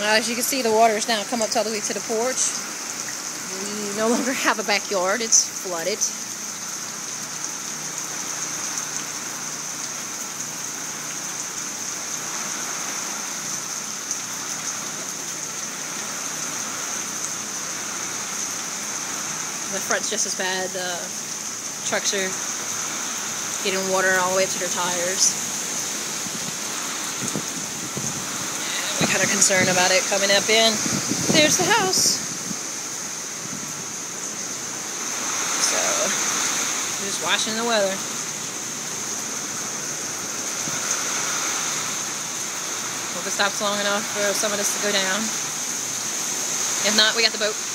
As you can see, the water's now come up all the way to the porch. We no longer have a backyard. It's flooded. The front's just as bad. The trucks are getting water all the way up to their tires. We're kind of concerned about it coming up in. There's the house. So, we're just watching the weather. Hope it stops long enough for some of this to go down. If not, we got the boat.